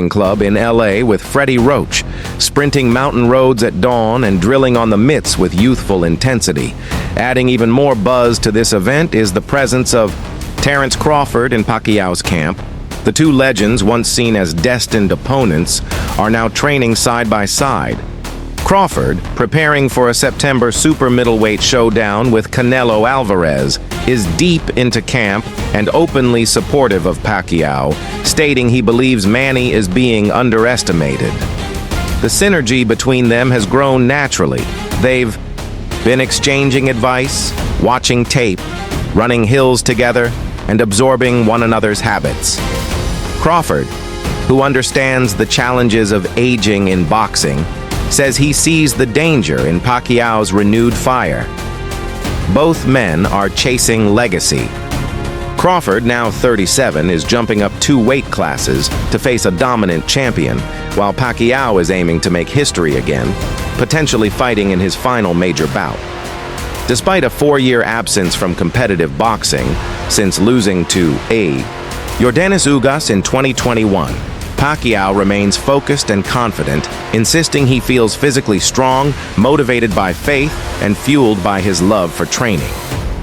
club in LA with Freddie Roach, sprinting mountain roads at dawn and drilling on the mitts with youthful intensity. Adding even more buzz to this event is the presence of Terence Crawford in Pacquiao's camp. The two legends, once seen as destined opponents, are now training side by side. Crawford, preparing for a September super middleweight showdown with Canelo Alvarez, is deep into camp and openly supportive of Pacquiao, stating he believes Manny is being underestimated. The synergy between them has grown naturally. They've been exchanging advice, watching tape, running hills together, and absorbing one another's habits. Crawford, who understands the challenges of aging in boxing, says he sees the danger in Pacquiao's renewed fire. Both men are chasing legacy. Crawford, now 37, is jumping up 2 weight classes to face a dominant champion, while Pacquiao is aiming to make history again, potentially fighting in his final major bout. Despite a 4-year absence from competitive boxing, since losing to Yordenis Ugas in 2021, Pacquiao remains focused and confident, insisting he feels physically strong, motivated by faith, and fueled by his love for training.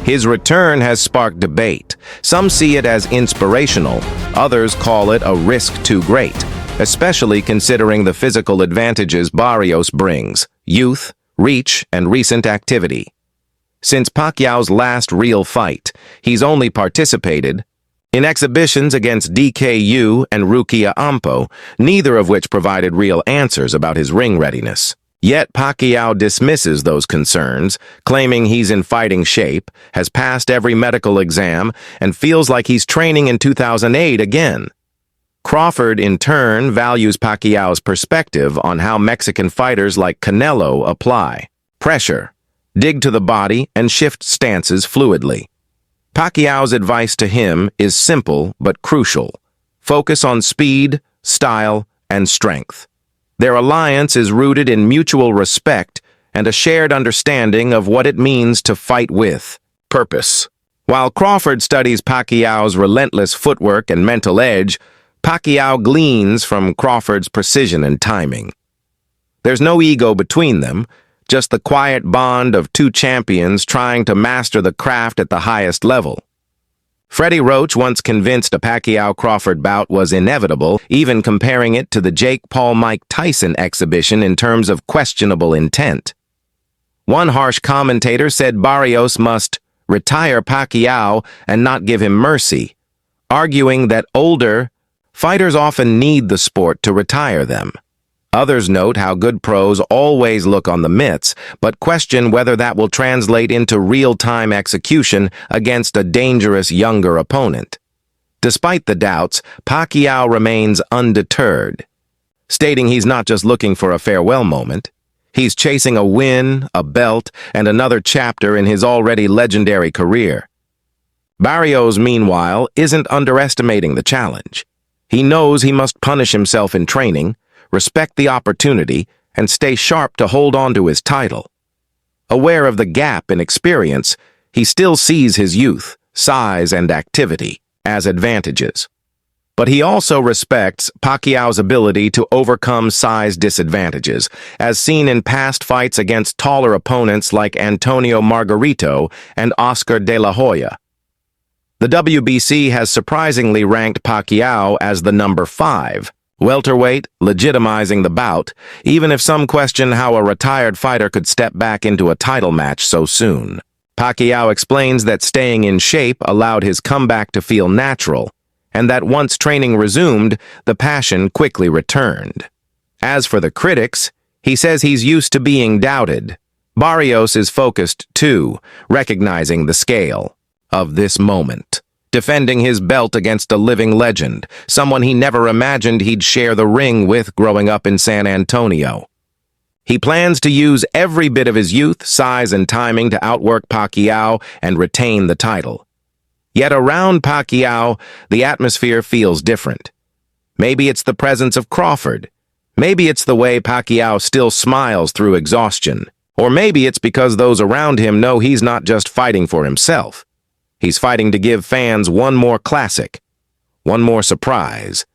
His return has sparked debate. Some see it as inspirational, others call it a risk too great, especially considering the physical advantages Barrios brings: youth, reach, and recent activity. Since Pacquiao's last real fight, he's only participated in exhibitions against DKU and Rukia Ampo, neither of which provided real answers about his ring readiness. Yet Pacquiao dismisses those concerns, claiming he's in fighting shape, has passed every medical exam, and feels like he's training in 2008 again. Crawford, in turn, values Pacquiao's perspective on how Mexican fighters like Canelo apply pressure, dig to the body, and shift stances fluidly. Pacquiao's advice to him is simple but crucial. Focus on speed, style, and strength. Their alliance is rooted in mutual respect and a shared understanding of what it means to fight with purpose. While Crawford studies Pacquiao's relentless footwork and mental edge, Pacquiao gleans from Crawford's precision and timing. There's no ego between them, just the quiet bond of two champions trying to master the craft at the highest level. Freddie Roach once convinced a Pacquiao-Crawford bout was inevitable, even comparing it to the Jake Paul-Mike Tyson exhibition in terms of questionable intent. One harsh commentator said Barrios must retire Pacquiao and not give him mercy, arguing that older fighters often need the sport to retire them. Others note how good pros always look on the mitts, but question whether that will translate into real-time execution against a dangerous younger opponent. Despite the doubts, Pacquiao remains undeterred, stating he's not just looking for a farewell moment. He's chasing a win, a belt, and another chapter in his already legendary career. Barrios, meanwhile, isn't underestimating the challenge. He knows he must punish himself in training, respect the opportunity, and stay sharp to hold on to his title. Aware of the gap in experience, he still sees his youth, size, and activity as advantages. But he also respects Pacquiao's ability to overcome size disadvantages, as seen in past fights against taller opponents like Antonio Margarito and Oscar De La Hoya. The WBC has surprisingly ranked Pacquiao as the number 5, welterweight, legitimizing the bout, even if some question how a retired fighter could step back into a title match so soon. Pacquiao explains that staying in shape allowed his comeback to feel natural, and that once training resumed, the passion quickly returned. As for the critics, he says he's used to being doubted. Barrios is focused, too, recognizing the scale of this moment. Defending his belt against a living legend, someone he never imagined he'd share the ring with growing up in San Antonio. He plans to use every bit of his youth, size, and timing to outwork Pacquiao and retain the title. Yet around Pacquiao, the atmosphere feels different. Maybe it's the presence of Crawford. Maybe it's the way Pacquiao still smiles through exhaustion. Or maybe it's because those around him know he's not just fighting for himself. He's fighting to give fans one more classic, one more surprise,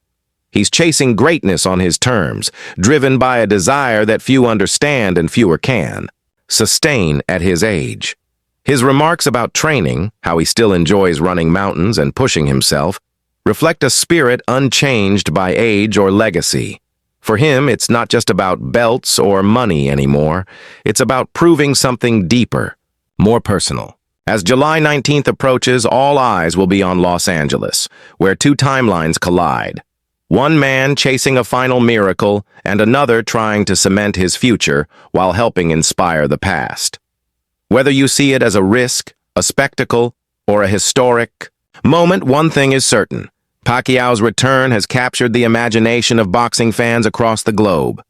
He's chasing greatness on his terms, driven by a desire that few understand and fewer can sustain at his age. His remarks about training, how he still enjoys running mountains and pushing himself, reflect a spirit unchanged by age or legacy. For him, it's not just about belts or money anymore. It's about proving something deeper, more personal. As July 19th approaches, all eyes will be on Los Angeles, where two timelines collide. One man chasing a final miracle, and another trying to cement his future while helping inspire the past. Whether you see it as a risk, a spectacle, or a historic moment, one thing is certain. Pacquiao's return has captured the imagination of boxing fans across the globe.